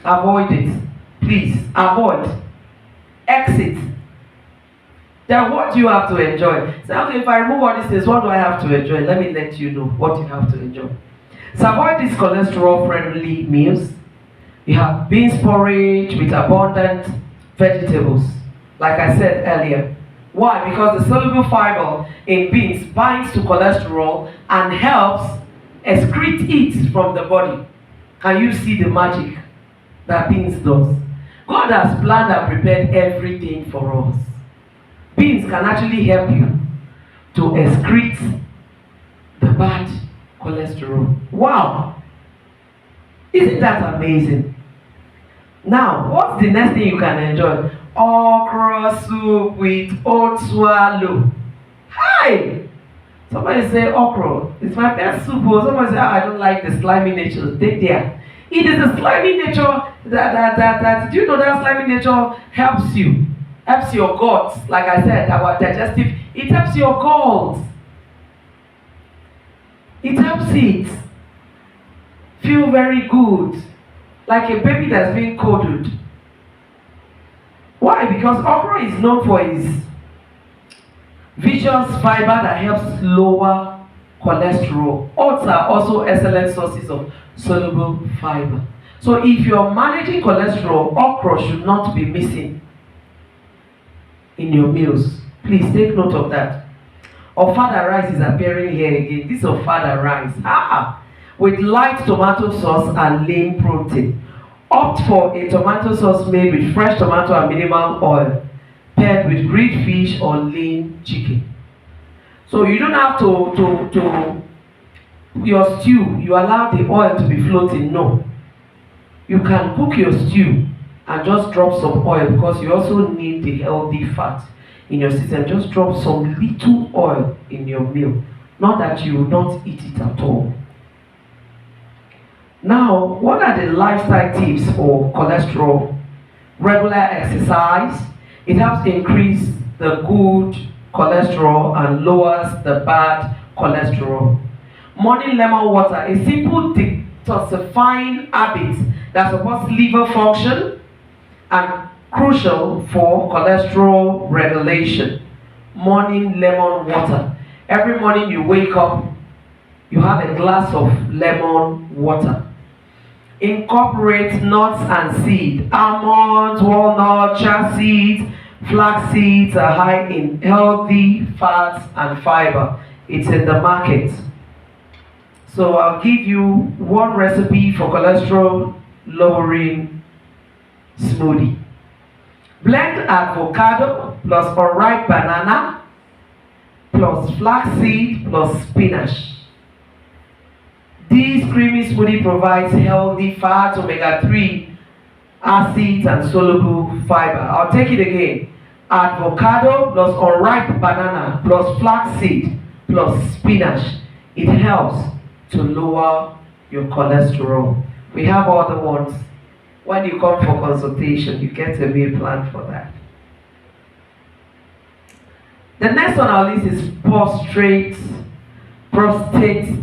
Avoid it. Please, avoid. Exit. Then what do you have to enjoy? Say, okay, if I remove all these things, what do I have to enjoy? Let me let you know what you have to enjoy. So avoid these cholesterol-friendly meals. You have beans porridge with abundant vegetables, like I said earlier. Why? Because the soluble fiber in beans binds to cholesterol and helps excrete it from the body. Can you see the magic that beans does? God has planned and prepared everything for us. Beans can actually help you to excrete the bad cholesterol. Wow! Isn't that amazing? Now, what's the next thing you can enjoy? Okra soup with oat swallow. Hi! Somebody say okra. It's my best soup. Or somebody say, I don't like the slimy nature. Take there. It is the slimy nature that do you know that slimy nature helps you? Helps your guts. Like I said, our digestive, it helps your guts. It helps it feel very good. Like a baby that's being coddled. Why? Because okra is known for its viscous fiber that helps lower cholesterol. Oats are also excellent sources of soluble fiber. So if you're managing cholesterol, okra should not be missing in your meals. Please take note of that. Ofada rice is appearing here again. This is ofada rice. With light tomato sauce and lean protein. Opt for a tomato sauce made with fresh tomato and minimal oil, paired with grilled fish or lean chicken. So you don't have to your stew, you allow the oil to be floating. No. You can cook your stew and just drop some oil, because you also need the healthy fat in your system. Just drop some little oil in your meal. Not that you will not eat it at all. Now, what are the lifestyle tips for cholesterol? Regular exercise. It helps increase the good cholesterol and lowers the bad cholesterol. Morning lemon water, a simple detoxifying habit that supports liver function and crucial for cholesterol regulation. Morning lemon water. Every morning you wake up, You have a glass of lemon water. Incorporate nuts and seed. Almonds, walnuts, chia seeds, flax seeds are high in healthy fats and fiber. It's in the market. So I'll give you one recipe for cholesterol lowering smoothie. Blend avocado plus unripe banana plus flaxseed plus spinach. This creamy smoothie provides healthy fats, omega-3 acids, and soluble fiber. I'll take it again. Avocado plus unripe banana plus flaxseed plus spinach. It helps to lower your cholesterol. We have other ones. When you come for consultation, you get a meal plan for that. The next on our list is prostate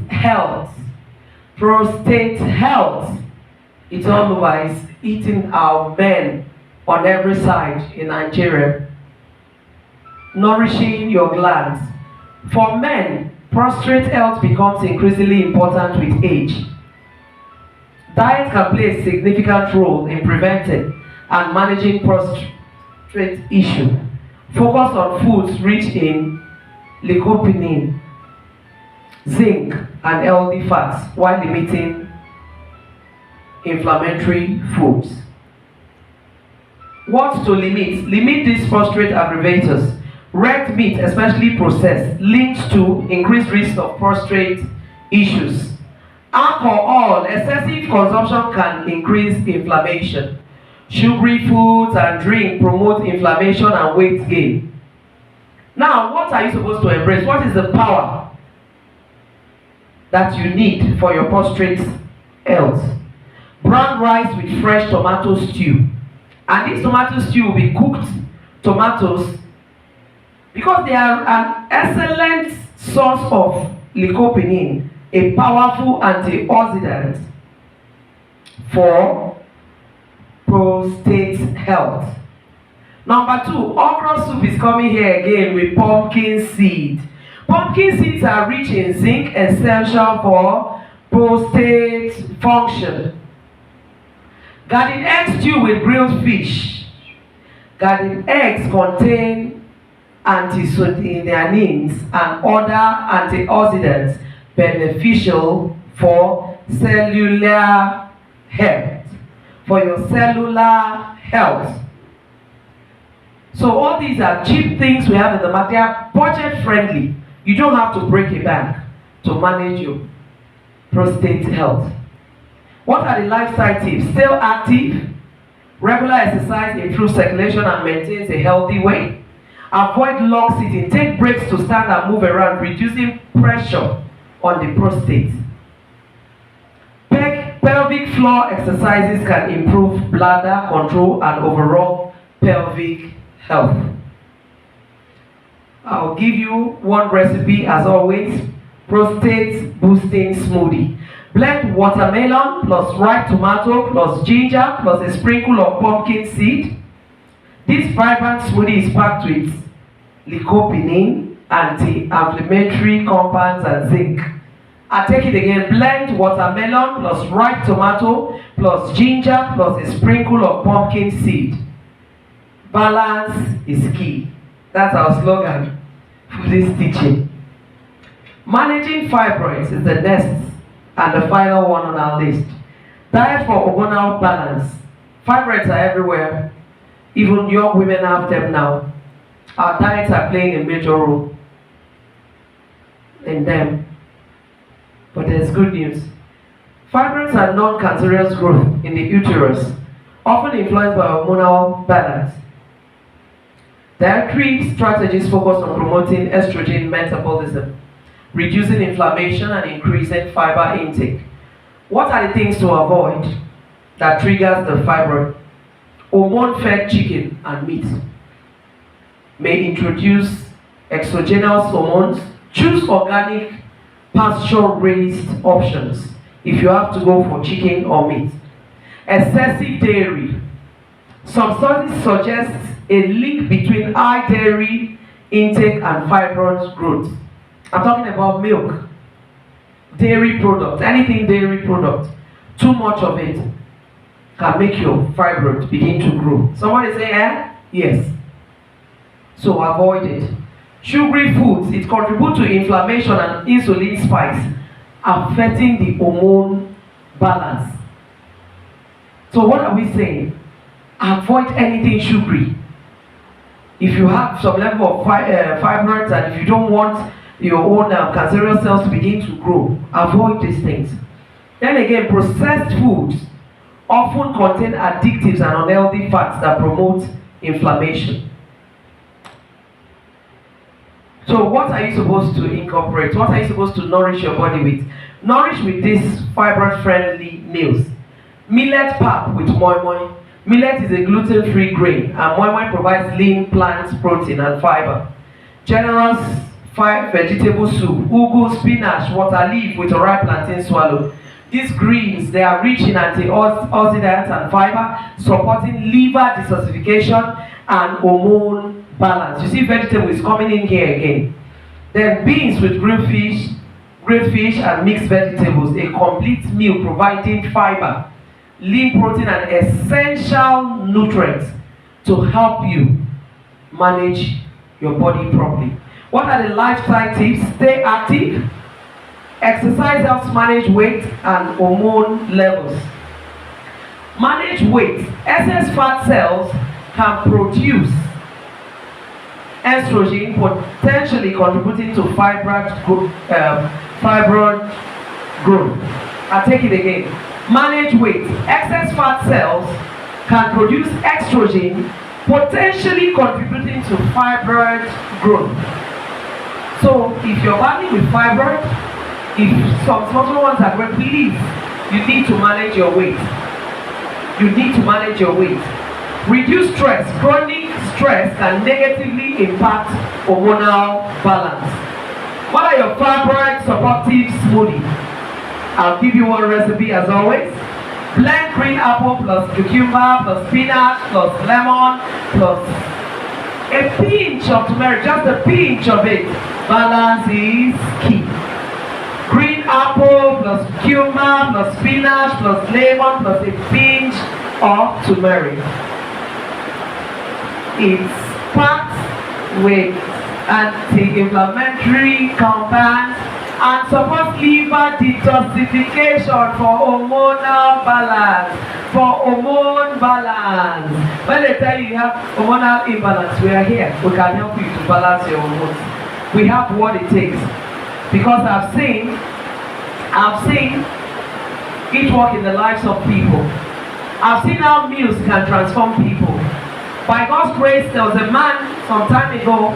health. Prostate health. It's otherwise eating our men on every side in Nigeria. Nourishing your glands. For men, prostate health becomes increasingly important with age. Diet can play a significant role in preventing and managing prostate issue. Focus on foods rich in lycopene, zinc, and healthy fats while limiting inflammatory foods. What to limit? Limit these prostate aggravators. Red meat, especially processed, links to increased risk of prostate issues. Alcohol, excessive consumption can increase inflammation. Sugary foods and drink promote inflammation and weight gain. Now, what are you supposed to embrace? What is the power that you need for your prostate health? Brown rice with fresh tomato stew. And this tomato stew will be cooked tomatoes because they are an excellent source of lycopene, a powerful antioxidant for prostate health. Number 2, okra soup is coming here again with pumpkin seed. Pumpkin seeds are rich in zinc, essential for prostate function. Garden egg stew with grilled fish. Garden eggs contain anthocyanins and other antioxidants beneficial for cellular health. For your cellular health. So all these are cheap things we have in the market. They are budget friendly. You don't have to break a bank to manage your prostate health. What are the lifestyle tips? Stay active. Regular exercise improves circulation and maintains a healthy weight. Avoid long sitting. Take breaks to stand and move around, reducing pressure on the prostate. Pelvic floor exercises can improve bladder control and overall pelvic health. I'll give you one recipe as always. Prostate boosting smoothie. Blend watermelon plus ripe tomato plus ginger plus a sprinkle of pumpkin seed. This vibrant smoothie is packed with lycopene, anti-inflammatory compounds, and zinc. I take it again. Blend watermelon plus ripe tomato plus ginger plus a sprinkle of pumpkin seed. Balance is key. That's our slogan for this teaching. Managing fibroids is the next and the final one on our list. Diet for hormonal balance. Fibroids are everywhere. Even young women have them now. Our diets are playing a major role in them. But there's good news. Fibroids are non-cancerous growth in the uterus, often influenced by hormonal balance. Dietary strategies focus on promoting estrogen metabolism, reducing inflammation, and increasing fiber intake. What are the things to avoid that triggers the fibroid? Hormone-fed chicken and meat may introduce exogenous hormones. Choose organic, pasture-raised options if you have to go for chicken or meat. Excessive dairy. Some studies suggest a link between high dairy intake and fibroid growth. I'm talking about milk, dairy product, anything dairy product, too much of it can make your fibroid begin to grow. Somebody say, eh? Yes. So avoid it. Sugary foods, it contributes to inflammation and insulin spikes, affecting the hormone balance. So what are we saying? Avoid anything sugary. If you have some level of fibroids and if you don't want your own cancerous cells to begin to grow, avoid these things. Then again, processed foods often contain additives and unhealthy fats that promote inflammation. So what are you supposed to incorporate? What are you supposed to nourish your body with? Nourish with these fibroid-friendly meals. Millet pap with moi moi. Millet is a gluten-free grain, and moi moi provides lean plant protein and fiber. Generous 5 vegetable soup, ugu, spinach, water leaf with a ripe plantain swallow. These greens, they are rich in antioxidants and fiber, supporting liver detoxification and hormone balance. You see, vegetable is coming in here again. Then beans with grilled fish and mixed vegetables, a complete meal providing fiber, lean protein and essential nutrients to help you manage your body properly. What are the lifestyle tips? Stay active. Exercise helps manage weight and hormone levels. Manage weight. Excess fat cells can produce estrogen, potentially contributing to fibroid growth. I'll take it again. Manage weight. Excess fat cells can produce estrogen, potentially contributing to fibroid growth. So if you're battling with fibroid, if some small ones are growing, please, you need to manage your weight. You need to manage your weight. Reduce stress. Chronic stress can negatively impact hormonal balance. What are your fibroid supportive smoothies? I'll give you one recipe as always. Blend green apple plus cucumber plus spinach plus lemon plus a pinch of turmeric, just a pinch of it. Balance is key. Green apple plus cucumber plus spinach plus lemon plus a pinch of turmeric. It's packed with anti-inflammatory compounds and supports liver detoxification for hormonal balance. When they tell you have hormonal imbalance, we are here. We can help you to balance your hormones. We have what it takes. Because I've seen it work in the lives of people. I've seen how meals can transform people. By God's grace, there was a man some time ago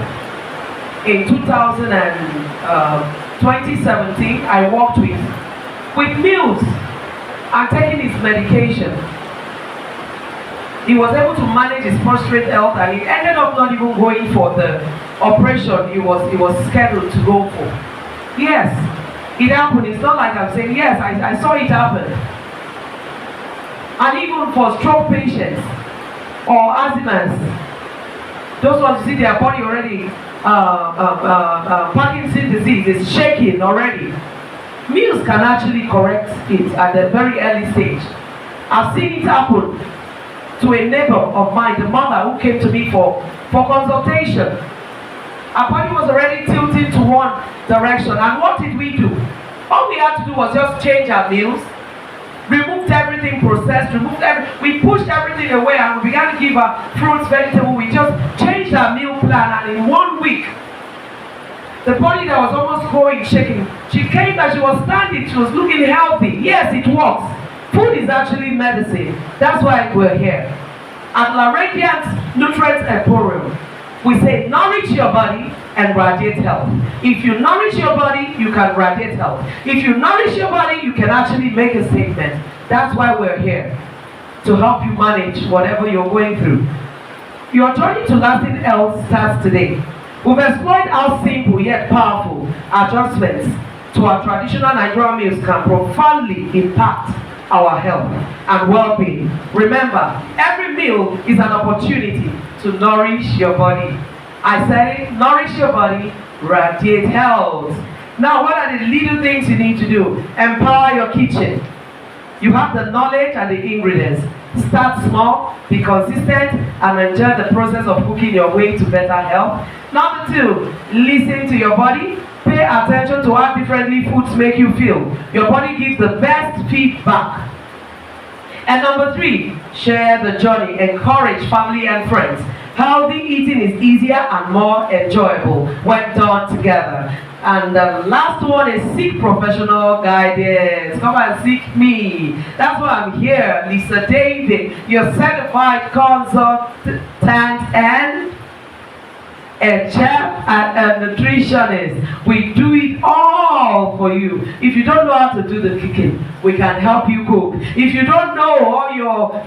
in 2017 I worked with meals and taking his medication. He was able to manage his prostrate health and he ended up not even going for the operation he was scheduled to go for. Yes, it happened. It's not like I'm saying, yes, I saw it happen. And even for stroke patients or asthmas, those ones you see their body already, Parkinson's disease is shaking already. Meals can actually correct it at the very early stage. I've seen it happen to a neighbor of mine, the mother who came to me for consultation. Our body was already tilted to one direction, and what did we do? All we had to do was just change our meals, removed everything processed, we pushed everything away and we began to give her fruits, vegetables. We just changed our meal plan, and in 1 week, the body that was almost going, shaking, she came and she was standing, she was looking healthy. Yes, it works. Food is actually medicine. That's why we're here. At La Radiant Nutrients Emporium, we say nourish your body and radiate health. If you nourish your body, you can radiate health. If you nourish your body, you can actually make a statement. That's why we're here, to help you manage whatever you're going through. Your journey to lasting health starts today. We've explored how simple yet powerful adjustments to our traditional Nigerian meals can profoundly impact our health and well-being. Remember, every meal is an opportunity to nourish your body. I said it, nourish your body, radiate health. Now, what are the little things you need to do? Empower your kitchen. You have the knowledge and the ingredients. Start small, be consistent, and enjoy the process of cooking your way to better health. Number 2, listen to your body. Pay attention to how differently foods make you feel. Your body gives the best feedback. And number 3, share the journey. Encourage family and friends. Healthy eating is easier and more enjoyable when done together. And the last one is seek professional guidance. Come and seek me. That's why I'm here, Lisa David, your certified consultant and a chef and a nutritionist. We do it all for you. If you don't know how to do the cooking, we can help you cook. If you don't know, or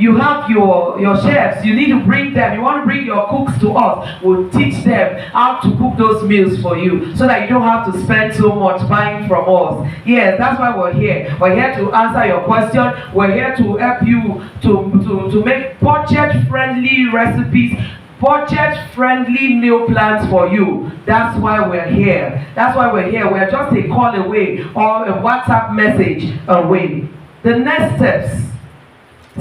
you have your chefs, you need to bring them. You want to bring your cooks to us, we'll teach them how to cook those meals for you, so that you don't have to spend so much buying from us. Yes, that's why we're here. We're here to answer your question. We're here to help you to make budget-friendly recipes, budget-friendly meal plans for you. That's why we're here. That's why we're here. We're just a call away or a WhatsApp message away. The next steps: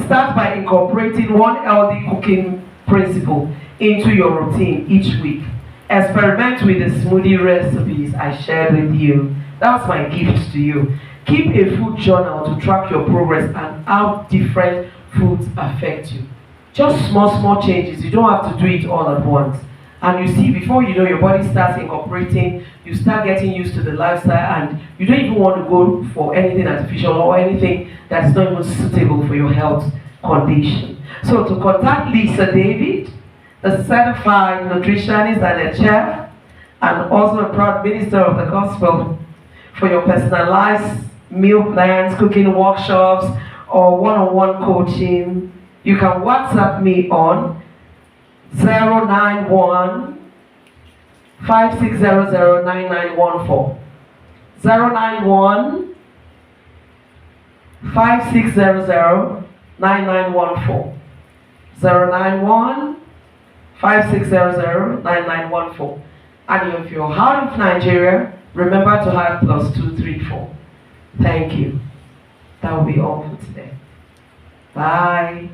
start by incorporating one healthy cooking principle into your routine each week. Experiment with the smoothie recipes I shared with you. That's my gift to you. Keep a food journal to track your progress and how different foods affect you. Just small changes. You don't have to do it all at once. And you see, before you know, your body starts incorporating, you start getting used to the lifestyle, and you don't even want to go for anything artificial or anything that is not even suitable for your health condition. So to contact Lisa David, a certified nutritionist and a chef, and also a proud minister of the gospel, for your personalized meal plans, cooking workshops, or one-on-one coaching, you can WhatsApp me on 091 5600 9914. 091 5600 9914. 091 5600 9914. And if you're out of Nigeria, remember to have +234. Thank you. That will be all for today. Bye.